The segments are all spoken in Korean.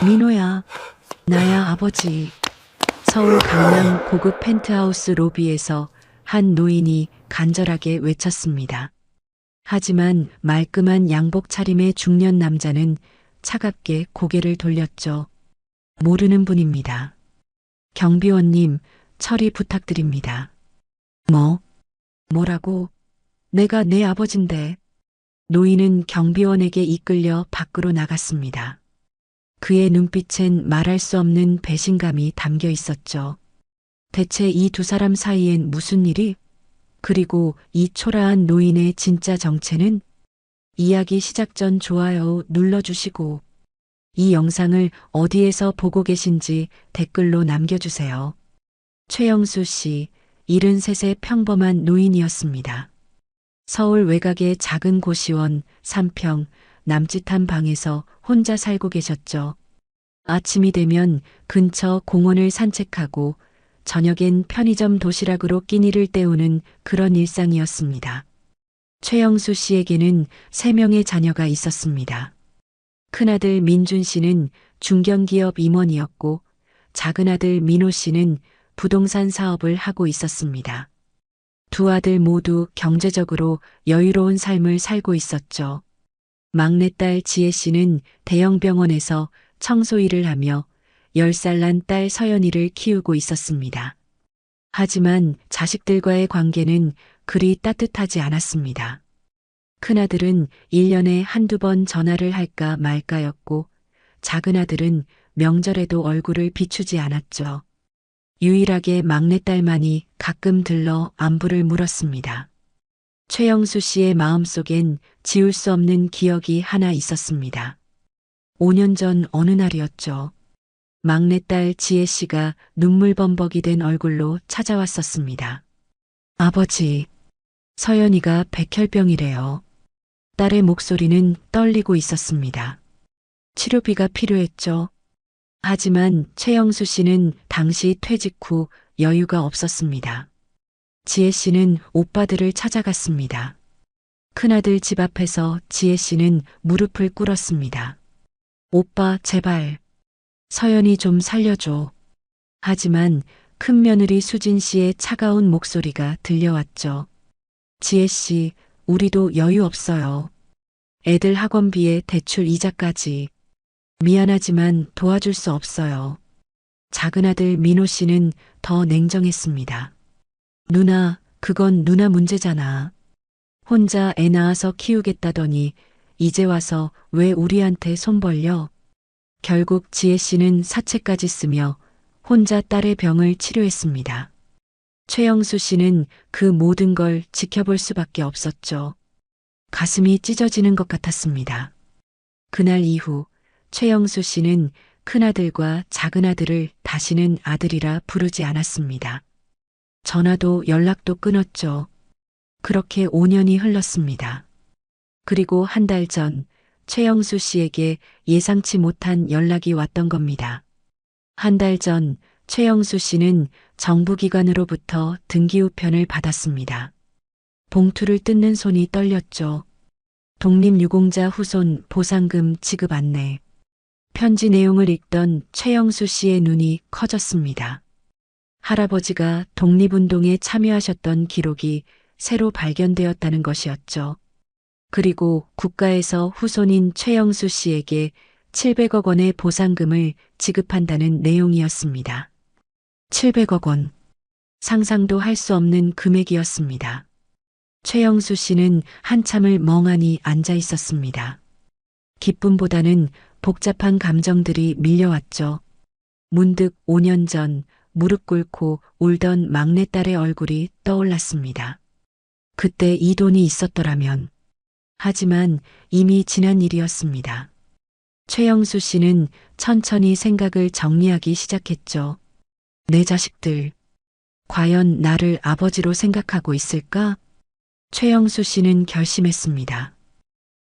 민호야, 나야 아버지. 서울 강남 고급 펜트하우스 로비에서 한 노인이 간절하게 외쳤습니다. 하지만 말끔한 양복 차림의 중년 남자는 차갑게 고개를 돌렸죠. 모르는 분입니다. 경비원님, 처리 부탁드립니다. 뭐? 뭐라고? 내가 내 아버진데. 노인은 경비원에게 이끌려 밖으로 나갔습니다. 그의 눈빛엔 말할 수 없는 배신감이 담겨 있었죠. 대체 이 두 사람 사이엔 무슨 일이? 그리고 이 초라한 노인의 진짜 정체는? 이야기 시작 전 좋아요 눌러주시고 이 영상을 어디에서 보고 계신지 댓글로 남겨주세요. 최영수 씨, 73세 평범한 노인이었습니다. 서울 외곽의 작은 고시원 3평 남짓한 방에서 혼자 살고 계셨죠. 아침이 되면 근처 공원을 산책하고 저녁엔 편의점 도시락으로 끼니를 때우는 그런 일상이었습니다. 최영수 씨에게는 3명의 자녀가 있었습니다. 큰아들 민준 씨는 중견기업 임원이었고 작은아들 민호 씨는 부동산 사업을 하고 있었습니다. 두 아들 모두 경제적으로 여유로운 삶을 살고 있었죠. 막내딸 지혜 씨는 대형 병원에서 청소 일을 하며 10살 난 딸 서연이를 키우고 있었습니다. 하지만 자식들과의 관계는 그리 따뜻하지 않았습니다. 큰아들은 1년에 한두 번 전화를 할까 말까였고 작은아들은 명절에도 얼굴을 비추지 않았죠. 유일하게 막내딸만이 가끔 들러 안부를 물었습니다. 최영수 씨의 마음속엔 지울 수 없는 기억이 하나 있었습니다. 5년 전 어느 날이었죠. 막내딸 지혜 씨가 눈물범벅이 된 얼굴로 찾아왔었습니다. 아버지, 서연이가 백혈병이래요. 딸의 목소리는 떨리고 있었습니다. 치료비가 필요했죠. 하지만 최영수 씨는 당시 퇴직 후 여유가 없었습니다. 지혜 씨는 오빠들을 찾아갔습니다. 큰아들 집 앞에서 지혜 씨는 무릎을 꿇었습니다. 오빠, 제발. 서연이 좀 살려줘. 하지만 큰며느리 수진 씨의 차가운 목소리가 들려왔죠. 지혜 씨, 우리도 여유 없어요. 애들 학원비에 대출 이자까지. 미안하지만 도와줄 수 없어요. 작은아들 민호 씨는 더 냉정했습니다. 누나, 그건 누나 문제잖아. 혼자 애 낳아서 키우겠다더니 이제 와서 왜 우리한테 손 벌려? 결국 지혜 씨는 사채까지 쓰며 혼자 딸의 병을 치료했습니다. 최영수 씨는 그 모든 걸 지켜볼 수밖에 없었죠. 가슴이 찢어지는 것 같았습니다. 그날 이후 최영수 씨는 큰아들과 작은아들을 다시는 아들이라 부르지 않았습니다. 전화도 연락도 끊었죠. 그렇게 5년이 흘렀습니다. 그리고 한 달 전 최영수 씨에게 예상치 못한 연락이 왔던 겁니다. 한 달 전 최영수 씨는 정부기관으로부터 등기우편을 받았습니다. 봉투를 뜯는 손이 떨렸죠. 독립유공자 후손 보상금 지급 안내. 편지 내용을 읽던 최영수 씨의 눈이 커졌습니다. 할아버지가 독립운동에 참여하셨던 기록이 새로 발견되었다는 것이었죠. 그리고 국가에서 후손인 최영수 씨에게 700억 원의 보상금을 지급한다는 내용이었습니다. 700억 원. 상상도 할 수 없는 금액이었습니다. 최영수 씨는 한참을 멍하니 앉아 있었습니다. 기쁨보다는 복잡한 감정들이 밀려왔죠. 문득 5년 전 무릎 꿇고 울던 막내딸의 얼굴이 떠올랐습니다. 그때 이 돈이 있었더라면. 하지만 이미 지난 일이었습니다. 최영수 씨는 천천히 생각을 정리하기 시작했죠. 내 자식들, 과연 나를 아버지로 생각하고 있을까? 최영수 씨는 결심했습니다.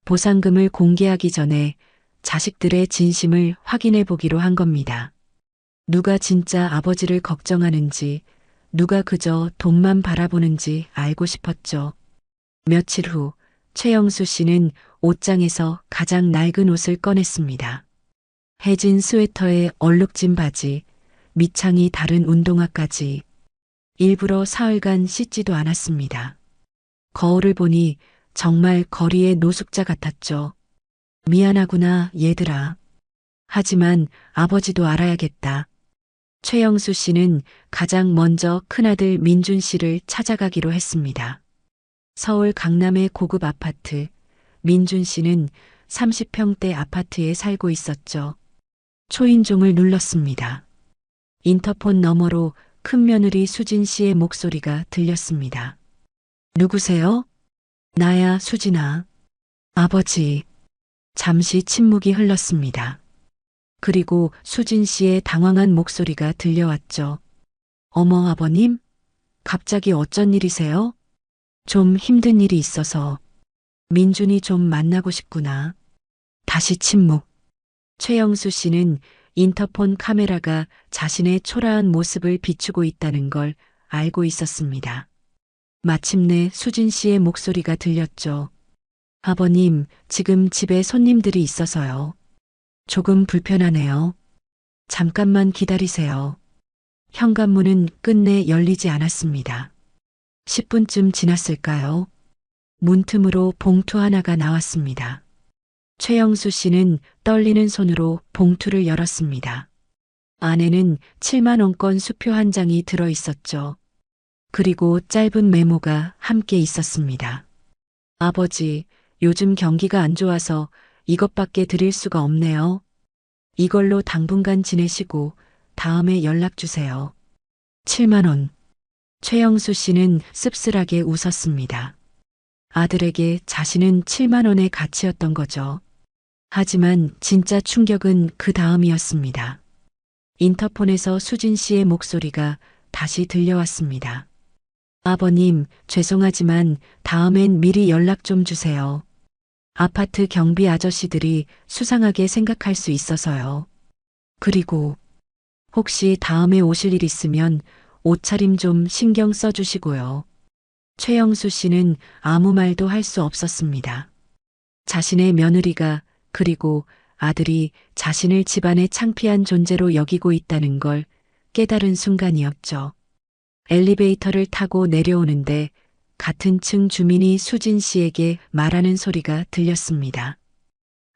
보상금을 공개하기 전에 자식들의 진심을 확인해 보기로 한 겁니다. 누가 진짜 아버지를 걱정하는지, 누가 그저 돈만 바라보는지 알고 싶었죠. 며칠 후 최영수 씨는 옷장에서 가장 낡은 옷을 꺼냈습니다. 해진 스웨터에 얼룩진 바지, 밑창이 다른 운동화까지 일부러 사흘간 씻지도 않았습니다. 거울을 보니 정말 거리의 노숙자 같았죠. 미안하구나, 얘들아. 하지만 아버지도 알아야겠다. 최영수 씨는 가장 먼저 큰아들 민준 씨를 찾아가기로 했습니다. 서울 강남의 고급 아파트, 민준 씨는 30평대 아파트에 살고 있었죠. 초인종을 눌렀습니다. 인터폰 너머로 큰며느리 수진 씨의 목소리가 들렸습니다. 누구세요? 나야, 수진아. 아버지. 잠시 침묵이 흘렀습니다. 그리고 수진 씨의 당황한 목소리가 들려왔죠. 어머, 아버님? 갑자기 어쩐 일이세요? 좀 힘든 일이 있어서. 민준이 좀 만나고 싶구나. 다시 침묵. 최영수 씨는 인터폰 카메라가 자신의 초라한 모습을 비추고 있다는 걸 알고 있었습니다. 마침내 수진 씨의 목소리가 들렸죠. 아버님, 지금 집에 손님들이 있어서요. 조금 불편하네요. 잠깐만 기다리세요. 현관문은 끝내 열리지 않았습니다. 10분쯤 지났을까요? 문틈으로 봉투 하나가 나왔습니다. 최영수 씨는 떨리는 손으로 봉투를 열었습니다. 안에는 7만 원권 수표 한 장이 들어 있었죠. 그리고 짧은 메모가 함께 있었습니다. 아버지, 요즘 경기가 안 좋아서 이것밖에 드릴 수가 없네요. 이걸로 당분간 지내시고 다음에 연락 주세요. 7만 원. 최영수 씨는 씁쓸하게 웃었습니다. 아들에게 자신은 7만 원의 가치였던 거죠. 하지만 진짜 충격은 그 다음이었습니다. 인터폰에서 수진 씨의 목소리가 다시 들려왔습니다. 아버님, 죄송하지만 다음엔 미리 연락 좀 주세요. 아파트 경비 아저씨들이 수상하게 생각할 수 있어서요. 그리고 혹시 다음에 오실 일 있으면 옷차림 좀 신경 써주시고요. 최영수 씨는 아무 말도 할 수 없었습니다. 자신의 며느리가 그리고 아들이 자신을 집안의 창피한 존재로 여기고 있다는 걸 깨달은 순간이었죠. 엘리베이터를 타고 내려오는데 같은 층 주민이 수진 씨에게 말하는 소리가 들렸습니다.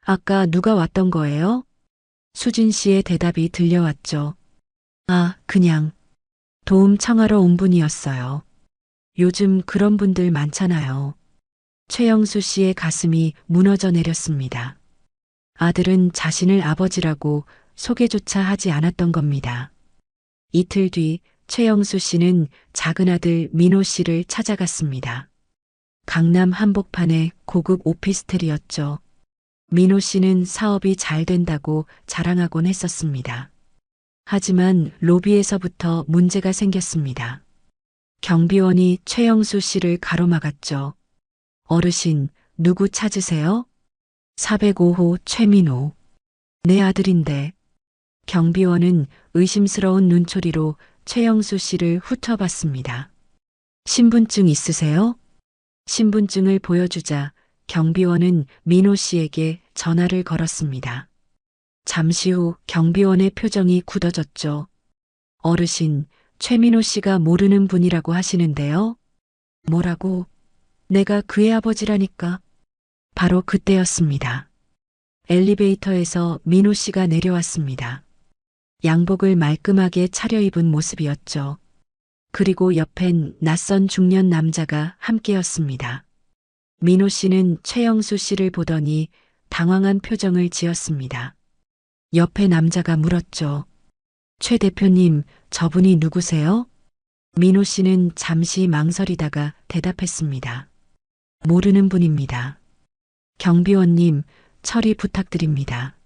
아까 누가 왔던 거예요? 수진 씨의 대답이 들려왔죠. 아, 그냥 도움 청하러 온 분이었어요. 요즘 그런 분들 많잖아요. 최영수 씨의 가슴이 무너져 내렸습니다. 아들은 자신을 아버지라고 소개조차 하지 않았던 겁니다. 이틀 뒤 최영수 씨는 작은 아들 민호 씨를 찾아갔습니다. 강남 한복판의 고급 오피스텔이었죠. 민호 씨는 사업이 잘 된다고 자랑하곤 했었습니다. 하지만 로비에서부터 문제가 생겼습니다. 경비원이 최영수 씨를 가로막았죠. 어르신, 누구 찾으세요? 405호 최민호. 내 아들인데. 경비원은 의심스러운 눈초리로 최영수 씨를 훑어봤습니다. 신분증 있으세요? 신분증을 보여주자 경비원은 민호 씨에게 전화를 걸었습니다. 잠시 후 경비원의 표정이 굳어졌죠. 어르신, 최민호 씨가 모르는 분이라고 하시는데요. 뭐라고? 내가 그의 아버지라니까. 바로 그때였습니다. 엘리베이터에서 민호 씨가 내려왔습니다. 양복을 말끔하게 차려입은 모습이었죠. 그리고 옆엔 낯선 중년 남자가 함께였습니다. 민호 씨는 최영수 씨를 보더니 당황한 표정을 지었습니다. 옆에 남자가 물었죠. 최 대표님, 저분이 누구세요? 민호 씨는 잠시 망설이다가 대답했습니다. 모르는 분입니다. 경비원님, 처리 부탁드립니다.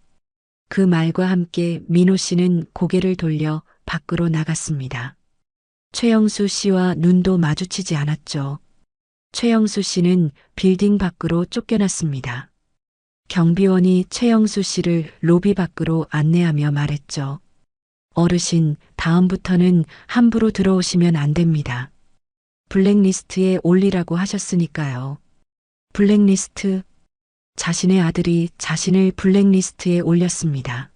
그 말과 함께 민호 씨는 고개를 돌려 밖으로 나갔습니다. 최영수 씨와 눈도 마주치지 않았죠. 최영수 씨는 빌딩 밖으로 쫓겨났습니다. 경비원이 최영수 씨를 로비 밖으로 안내하며 말했죠. 어르신, 다음부터는 함부로 들어오시면 안 됩니다. 블랙리스트에 올리라고 하셨으니까요. 블랙리스트? 자신의 아들이 자신을 블랙리스트에 올렸습니다.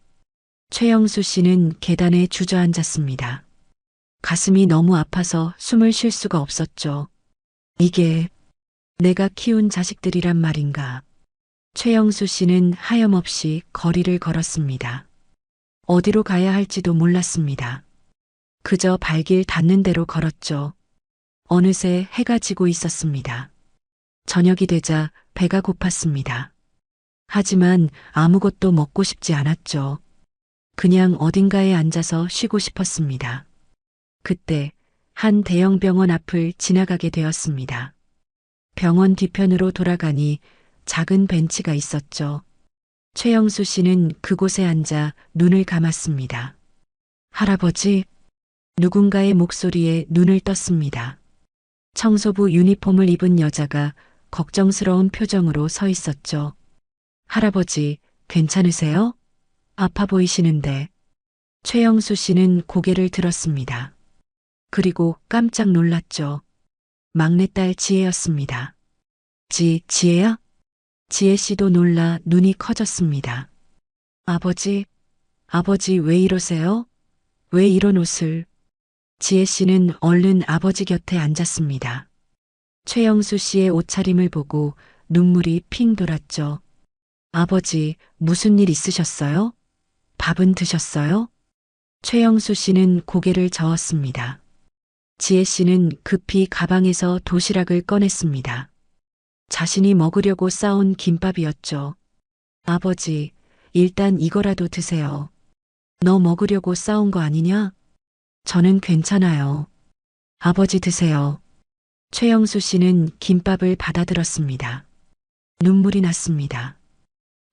최영수 씨는 계단에 주저앉았습니다. 가슴이 너무 아파서 숨을 쉴 수가 없었죠. 이게 내가 키운 자식들이란 말인가. 최영수 씨는 하염없이 거리를 걸었습니다. 어디로 가야 할지도 몰랐습니다. 그저 발길 닿는 대로 걸었죠. 어느새 해가 지고 있었습니다. 저녁이 되자 배가 고팠습니다. 하지만 아무것도 먹고 싶지 않았죠. 그냥 어딘가에 앉아서 쉬고 싶었습니다. 그때 한 대형 병원 앞을 지나가게 되었습니다. 병원 뒤편으로 돌아가니 작은 벤치가 있었죠. 최영수 씨는 그곳에 앉아 눈을 감았습니다. 할아버지? 누군가의 목소리에 눈을 떴습니다. 청소부 유니폼을 입은 여자가 걱정스러운 표정으로 서 있었죠. 할아버지, 괜찮으세요? 아파 보이시는데. 최영수 씨는 고개를 들었습니다. 그리고 깜짝 놀랐죠. 막내딸 지혜였습니다. 지혜야? 지혜 씨도 놀라 눈이 커졌습니다. 아버지 왜 이러세요? 왜 이런 옷을? 지혜 씨는 얼른 아버지 곁에 앉았습니다. 최영수 씨의 옷차림을 보고 눈물이 핑 돌았죠. 아버지, 무슨 일 있으셨어요? 밥은 드셨어요? 최영수 씨는 고개를 저었습니다. 지혜 씨는 급히 가방에서 도시락을 꺼냈습니다. 자신이 먹으려고 싸온 김밥이었죠. 아버지, 일단 이거라도 드세요. 너 먹으려고 싸온 거 아니냐? 저는 괜찮아요. 아버지 드세요. 최영수 씨는 김밥을 받아들었습니다. 눈물이 났습니다.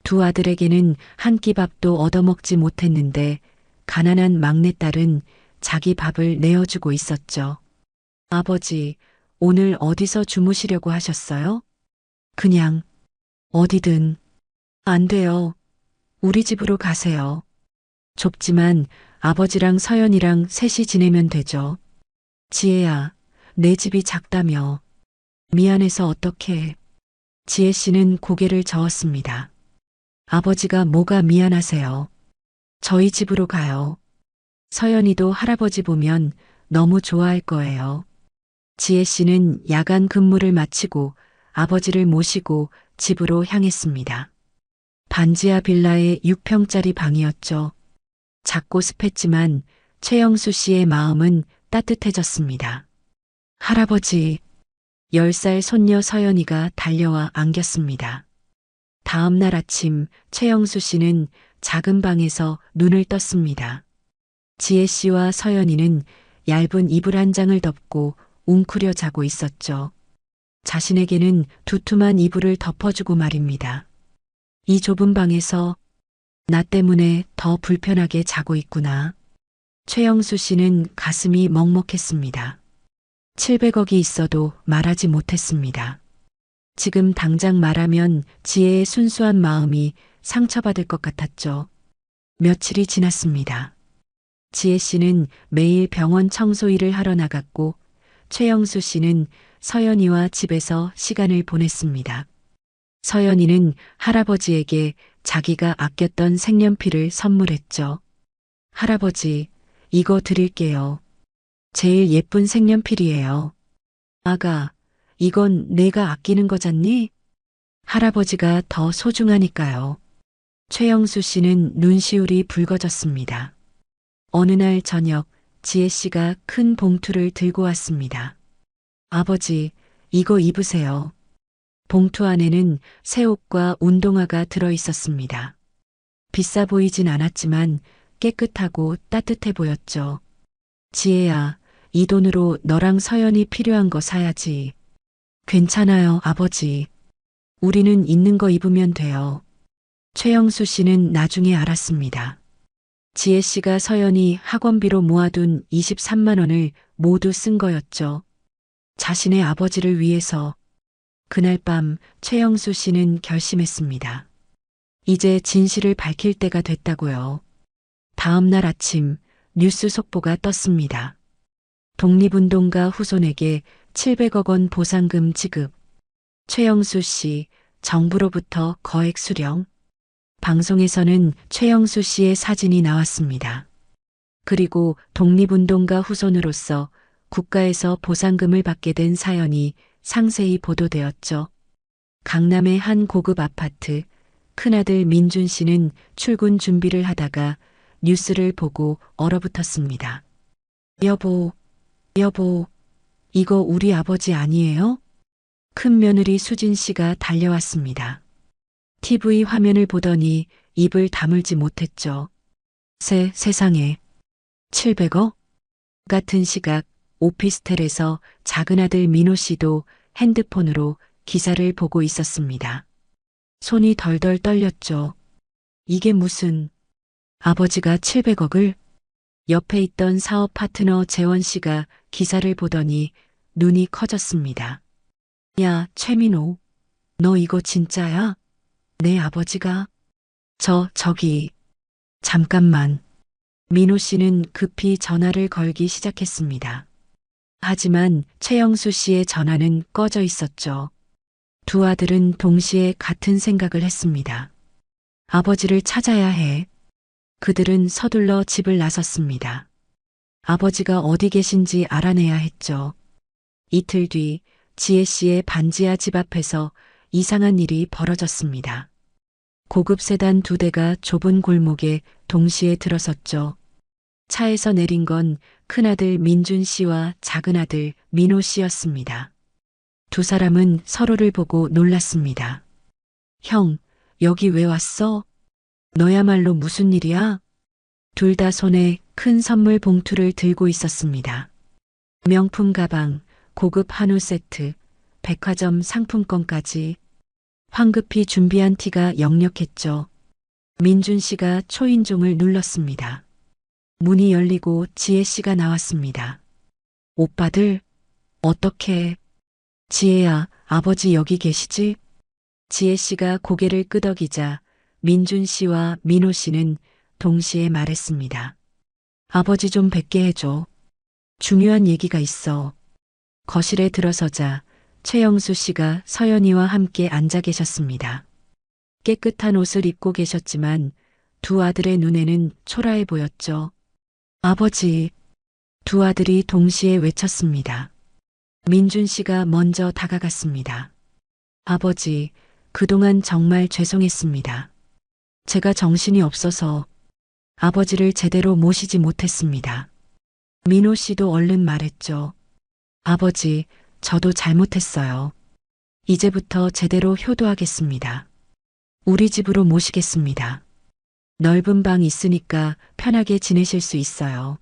두 아들에게는 한 끼 밥도 얻어먹지 못했는데 가난한 막내딸은 자기 밥을 내어주고 있었죠. 아버지, 오늘 어디서 주무시려고 하셨어요? 그냥 어디든. 안 돼요. 우리 집으로 가세요. 좁지만 아버지랑 서연이랑 셋이 지내면 되죠. 지혜야, 내 집이 작다며. 미안해서 어떡해. 지혜 씨는 고개를 저었습니다. 아버지가 뭐가 미안하세요. 저희 집으로 가요. 서연이도 할아버지 보면 너무 좋아할 거예요. 지혜 씨는 야간 근무를 마치고 아버지를 모시고 집으로 향했습니다. 반지하 빌라의 6평짜리 방이었죠. 작고 습했지만 최영수 씨의 마음은 따뜻해졌습니다. 할아버지, 10살 손녀 서연이가 달려와 안겼습니다. 다음 날 아침 최영수 씨는 작은 방에서 눈을 떴습니다. 지혜 씨와 서연이는 얇은 이불 한 장을 덮고 웅크려 자고 있었죠. 자신에게는 두툼한 이불을 덮어주고 말입니다. 이 좁은 방에서 나 때문에 더 불편하게 자고 있구나. 최영수 씨는 가슴이 먹먹했습니다. 700억이 있어도 말하지 못했습니다. 지금 당장 말하면 지혜의 순수한 마음이 상처받을 것 같았죠. 며칠이 지났습니다. 지혜 씨는 매일 병원 청소 일을 하러 나갔고 최영수 씨는 서연이와 집에서 시간을 보냈습니다. 서연이는 할아버지에게 자기가 아꼈던 색연필을 선물했죠. 할아버지, 이거 드릴게요. 제일 예쁜 색연필이에요. 아가, 이건 내가 아끼는 거잖니? 할아버지가 더 소중하니까요. 최영수 씨는 눈시울이 붉어졌습니다. 어느 날 저녁 지혜 씨가 큰 봉투를 들고 왔습니다. 아버지, 이거 입으세요. 봉투 안에는 새 옷과 운동화가 들어 있었습니다. 비싸 보이진 않았지만 깨끗하고 따뜻해 보였죠. 지혜야, 이 돈으로 너랑 서연이 필요한 거 사야지. 괜찮아요, 아버지. 우리는 있는 거 입으면 돼요. 최영수 씨는 나중에 알았습니다. 지혜 씨가 서연이 학원비로 모아둔 23만 원을 모두 쓴 거였죠. 자신의 아버지를 위해서. 그날 밤 최영수 씨는 결심했습니다. 이제 진실을 밝힐 때가 됐다고요. 다음 날 아침 뉴스 속보가 떴습니다. 독립운동가 후손에게 700억 원 보상금 지급. 최영수 씨, 정부로부터 거액 수령. 방송에서는 최영수 씨의 사진이 나왔습니다. 그리고 독립운동가 후손으로서 국가에서 보상금을 받게 된 사연이 상세히 보도되었죠. 강남의 한 고급 아파트, 큰아들 민준 씨는 출근 준비를 하다가 뉴스를 보고 얼어붙었습니다. 여보, 여보, 이거 우리 아버지 아니에요? 큰 며느리 수진 씨가 달려왔습니다. TV 화면을 보더니 입을 다물지 못했죠. 세상에. 700억? 같은 시각 오피스텔에서 작은아들 민호 씨도 핸드폰으로 기사를 보고 있었습니다. 손이 덜덜 떨렸죠. 이게 무슨... 아버지가 700억을? 옆에 있던 사업 파트너 재원 씨가 기사를 보더니 눈이 커졌습니다. 야, 최민호. 너 이거 진짜야? 내 아버지가? 저기. 잠깐만. 민호 씨는 급히 전화를 걸기 시작했습니다. 하지만 최영수 씨의 전화는 꺼져 있었죠. 두 아들은 동시에 같은 생각을 했습니다. 아버지를 찾아야 해. 그들은 서둘러 집을 나섰습니다. 아버지가 어디 계신지 알아내야 했죠. 이틀 뒤 지혜 씨의 반지하 집 앞에서 이상한 일이 벌어졌습니다. 고급 세단 2대가 좁은 골목에 동시에 들어섰죠. 차에서 내린 건 큰아들 민준 씨와 작은아들 민호 씨였습니다. 두 사람은 서로를 보고 놀랐습니다. 형, 여기 왜 왔어? 너야말로 무슨 일이야? 둘 다 손에 큰 선물 봉투를 들고 있었습니다. 명품 가방, 고급 한우 세트, 백화점 상품권까지 황급히 준비한 티가 역력했죠. 민준 씨가 초인종을 눌렀습니다. 문이 열리고 지혜 씨가 나왔습니다. 오빠들, 어떻게... 지혜야, 아버지 여기 계시지? 지혜 씨가 고개를 끄덕이자 민준 씨와 민호 씨는 동시에 말했습니다. 아버지 좀 뵙게 해줘. 중요한 얘기가 있어. 거실에 들어서자 최영수 씨가 서연이와 함께 앉아 계셨습니다. 깨끗한 옷을 입고 계셨지만 두 아들의 눈에는 초라해 보였죠. 아버지, 두 아들이 동시에 외쳤습니다. 민준 씨가 먼저 다가갔습니다. 아버지, 그동안 정말 죄송했습니다. 제가 정신이 없어서 아버지를 제대로 모시지 못했습니다. 민호 씨도 얼른 말했죠. 아버지, 저도 잘못했어요. 이제부터 제대로 효도하겠습니다. 우리 집으로 모시겠습니다. 넓은 방 있으니까 편하게 지내실 수 있어요.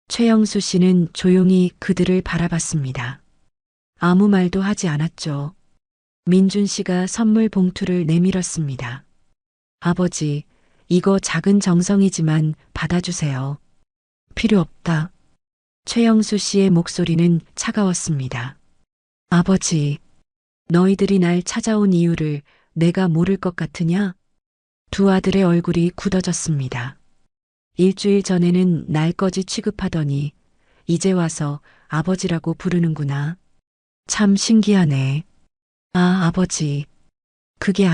최영수 씨는 조용히 그들을 바라봤습니다. 아무 말도 하지 않았죠. 민준 씨가 선물 봉투를 내밀었습니다. 아버지, 이거 작은 정성이지만 받아주세요. 필요 없다. 최영수 씨의 목소리는 차가웠습니다. 아버지, 너희들이 날 찾아온 이유를 내가 모를 것 같으냐? 두 아들의 얼굴이 굳어졌습니다. 일주일 전에는 날거지 취급하더니 이제 와서 아버지라고 부르는구나. 참 신기하네. 아, 아버지. 그게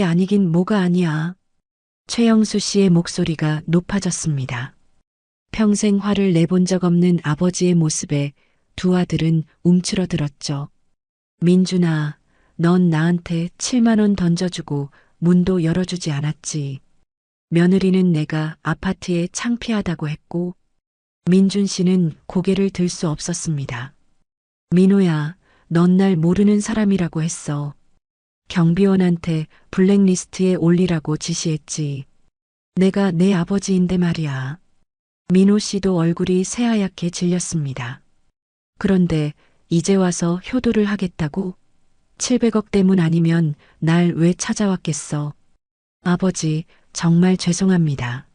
아니긴 뭐가 아니야. 최영수 씨의 목소리가 높아졌습니다. 평생 화를 내본 적 없는 아버지의 모습에 두 아들은 움츠러들었죠. 민준아, 넌 나한테 7만 원 던져주고 문도 열어주지 않았지. 며느리는 내가 아파트에 창피하다고 했고, 민준 씨는 고개를 들 수 없었습니다. 민호야, 넌 날 모르는 사람이라고 했어. 경비원한테 블랙리스트에 올리라고 지시했지. 내가 내 아버지인데 말이야. 민호 씨도 얼굴이 새하얗게 질렸습니다. 그런데 이제 와서 효도를 하겠다고? 700억 때문 아니면 날 왜 찾아왔겠어? 아버지, 정말 죄송합니다.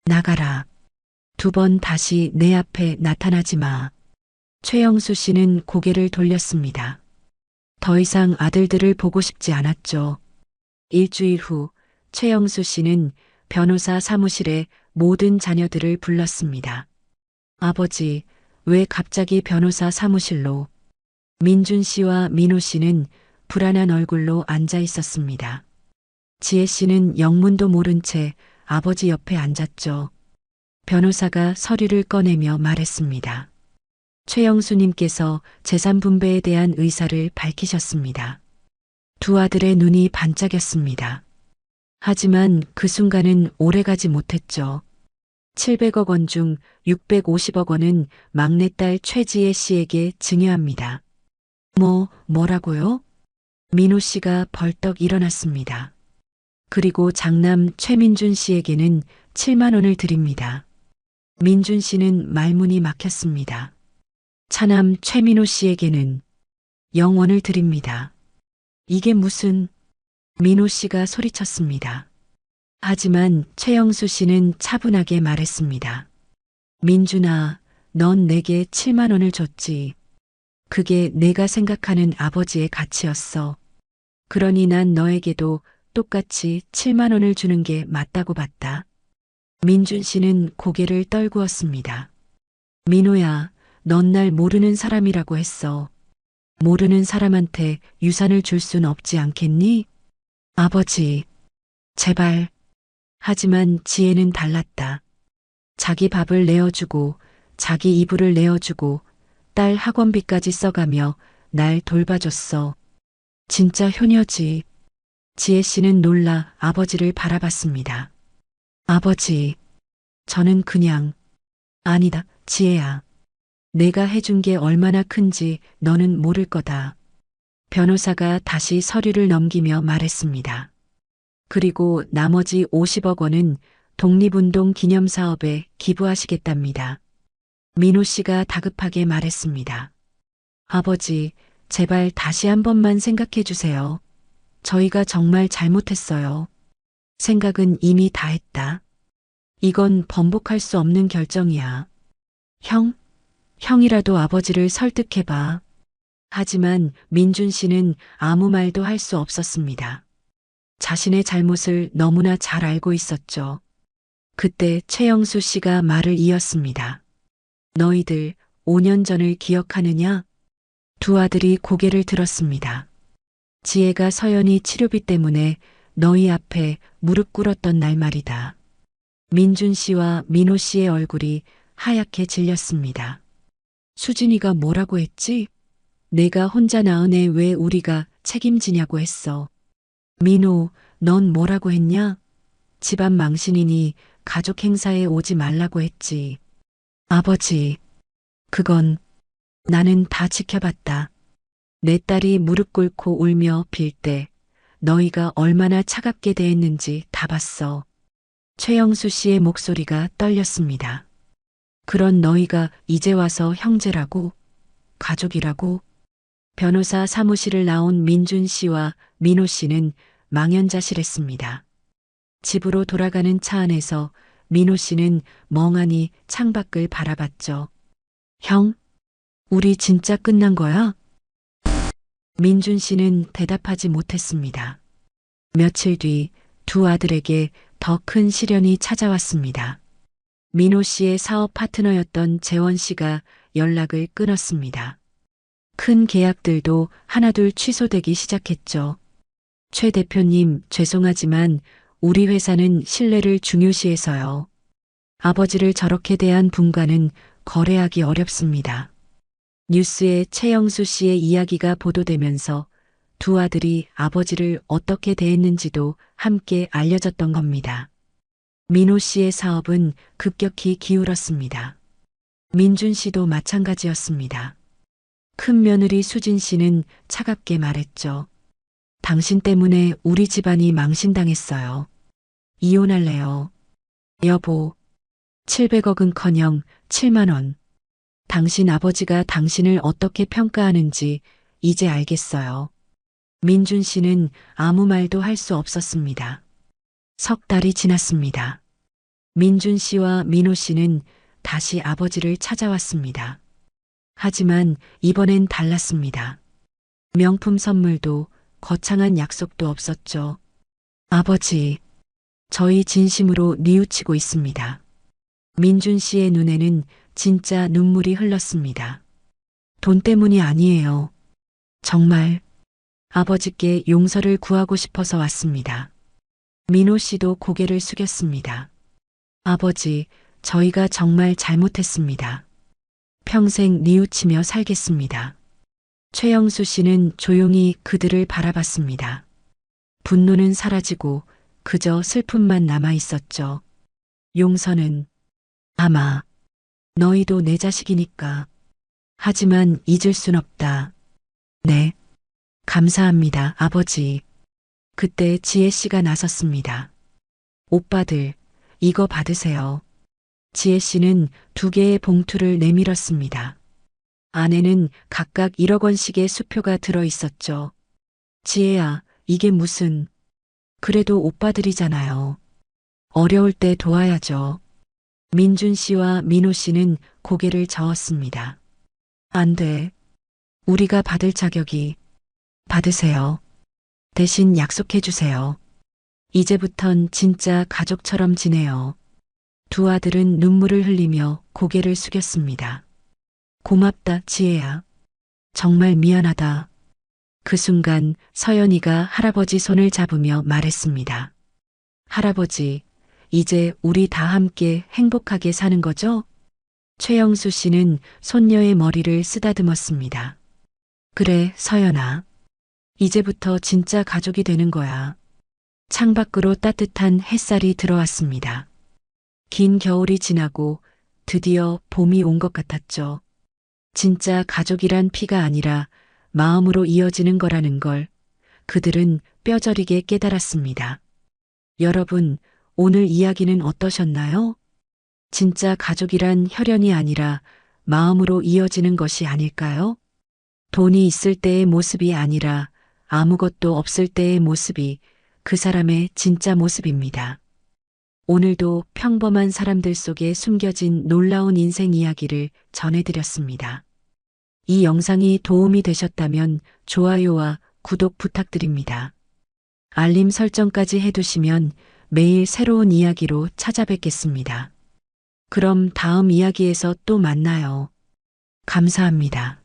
나가라. 2번 다시 내 앞에 나타나지 마. 최영수 씨는 고개를 돌렸습니다. 더 이상 아들들을 보고 싶지 않았죠. 일주일 후 최영수 씨는 변호사 사무실에 모든 자녀들을 불렀습니다. 아버지, 왜 갑자기 변호사 사무실로? 민준 씨와 민호 씨는 불안한 얼굴로 앉아 있었습니다. 지혜 씨는 영문도 모른 채 아버지 옆에 앉았죠. 변호사가 서류를 꺼내며 말했습니다. 최영수님께서 재산 분배에 대한 의사를 밝히셨습니다. 두 아들의 눈이 반짝였습니다. 하지만 그 순간은 오래가지 못했죠. 700억 원 중 650억 원은 막내딸 최지혜 씨에게 증여합니다. 뭐라고요? 민호 씨가 벌떡 일어났습니다. 그리고 장남 최민준 씨에게는 7만 원을 드립니다. 민준 씨는 말문이 막혔습니다. 차남 최민호 씨에게는 0원을 드립니다. 이게 무슨... 민호 씨가 소리쳤습니다. 하지만 최영수 씨는 차분하게 말했습니다. 민준아, 넌 내게 7만 원을 줬지. 그게 내가 생각하는 아버지의 가치였어. 그러니 난 너에게도 똑같이 7만 원을 주는 게 맞다고 봤다. 민준 씨는 고개를 떨구었습니다. 민호야, 넌 날 모르는 사람이라고 했어. 모르는 사람한테 유산을 줄 순 없지 않겠니? 아버지, 제발. 하지만 지혜는 달랐다. 자기 밥을 내어주고 자기 이불을 내어주고 딸 학원비까지 써가며 날 돌봐줬어. 진짜 효녀지. 지혜 씨는 놀라 아버지를 바라봤습니다. 아버지, 저는 그냥... 아니다, 지혜야. 내가 해준 게 얼마나 큰지 너는 모를 거다. 변호사가 다시 서류를 넘기며 말했습니다. 그리고 나머지 50억 원은 독립운동 기념사업에 기부하시겠답니다. 민호 씨가 다급하게 말했습니다. 아버지, 제발 다시 한 번만 생각해 주세요. 저희가 정말 잘못했어요. 생각은 이미 다 했다. 이건 번복할 수 없는 결정이야. 형이라도 아버지를 설득해봐. 하지만 민준 씨는 아무 말도 할 수 없었습니다. 자신의 잘못을 너무나 잘 알고 있었죠. 그때 최영수 씨가 말을 이었습니다. 너희들 5년 전을 기억하느냐? 두 아들이 고개를 들었습니다. 지혜가 서연이 치료비 때문에 너희 앞에 무릎 꿇었던 날 말이다. 민준 씨와 민호 씨의 얼굴이 하얗게 질렸습니다. 수진이가 뭐라고 했지? 내가 혼자 낳은 애 왜 우리가 책임지냐고 했어. 민호, 넌 뭐라고 했냐? 집안 망신이니 가족 행사에 오지 말라고 했지. 아버지, 그건 나는 다 지켜봤다. 내 딸이 무릎 꿇고 울며 빌 때 너희가 얼마나 차갑게 대했는지 다 봤어. 최영수 씨의 목소리가 떨렸습니다. 그런 너희가 이제 와서 형제라고? 가족이라고? 변호사 사무실을 나온 민준 씨와 민호 씨는 망연자실했습니다. 집으로 돌아가는 차 안에서 민호 씨는 멍하니 창밖을 바라봤죠. 형, 우리 진짜 끝난 거야? 민준 씨는 대답하지 못했습니다. 며칠 뒤 두 아들에게 더 큰 시련이 찾아왔습니다. 민호 씨의 사업 파트너였던 재원 씨가 연락을 끊었습니다. 큰 계약들도 하나둘 취소되기 시작했죠. 최 대표님, 죄송하지만 우리 회사는 신뢰를 중요시해서요. 아버지를 저렇게 대한 분과는 거래하기 어렵습니다. 뉴스에 최영수 씨의 이야기가 보도되면서 두 아들이 아버지를 어떻게 대했는지도 함께 알려졌던 겁니다. 민호 씨의 사업은 급격히 기울었습니다. 민준 씨도 마찬가지였습니다. 큰 며느리 수진 씨는 차갑게 말했죠. 당신 때문에 우리 집안이 망신당했어요. 이혼할래요. 여보, 700억은커녕 7만 원. 당신 아버지가 당신을 어떻게 평가하는지 이제 알겠어요. 민준 씨는 아무 말도 할 수 없었습니다. 석 달이 지났습니다. 민준 씨와 민호 씨는 다시 아버지를 찾아왔습니다. 하지만 이번엔 달랐습니다. 명품 선물도 거창한 약속도 없었죠. 아버지, 저희 진심으로 뉘우치고 있습니다. 민준 씨의 눈에는 진짜 눈물이 흘렀습니다. 돈 때문이 아니에요. 정말 아버지께 용서를 구하고 싶어서 왔습니다. 민호 씨도 고개를 숙였습니다. 아버지, 저희가 정말 잘못했습니다. 평생 뉘우치며 살겠습니다. 최영수 씨는 조용히 그들을 바라봤습니다. 분노는 사라지고 그저 슬픔만 남아 있었죠. 용서는 아마 너희도 내 자식이니까. 하지만 잊을 순 없다. 네. 감사합니다, 아버지. 그때 지혜 씨가 나섰습니다. 오빠들, 이거 받으세요. 지혜 씨는 2개의 봉투를 내밀었습니다. 안에는 각각 1억 원씩의 수표가 들어 있었죠. 지혜야, 이게 무슨... 그래도 오빠들이잖아요. 어려울 때 도와야죠. 민준 씨와 민호 씨는 고개를 저었습니다. 안 돼. 우리가 받을 자격이... 받으세요. 대신 약속해 주세요. 이제부턴 진짜 가족처럼 지내요. 2 아들은 눈물을 흘리며 고개를 숙였습니다. 고맙다, 지혜야. 정말 미안하다. 그 순간 서연이가 할아버지 손을 잡으며 말했습니다. 할아버지, 이제 우리 다 함께 행복하게 사는 거죠? 최영수 씨는 손녀의 머리를 쓰다듬었습니다. 그래, 서연아. 이제부터 진짜 가족이 되는 거야. 창밖으로 따뜻한 햇살이 들어왔습니다. 긴 겨울이 지나고 드디어 봄이 온 것 같았죠. 진짜 가족이란 피가 아니라 마음으로 이어지는 거라는 걸 그들은 뼈저리게 깨달았습니다. 여러분, 오늘 이야기는 어떠셨나요? 진짜 가족이란 혈연이 아니라 마음으로 이어지는 것이 아닐까요? 돈이 있을 때의 모습이 아니라 아무것도 없을 때의 모습이 그 사람의 진짜 모습입니다. 오늘도 평범한 사람들 속에 숨겨진 놀라운 인생 이야기를 전해드렸습니다. 이 영상이 도움이 되셨다면 좋아요와 구독 부탁드립니다. 알림 설정까지 해두시면 매일 새로운 이야기로 찾아뵙겠습니다. 그럼 다음 이야기에서 또 만나요. 감사합니다.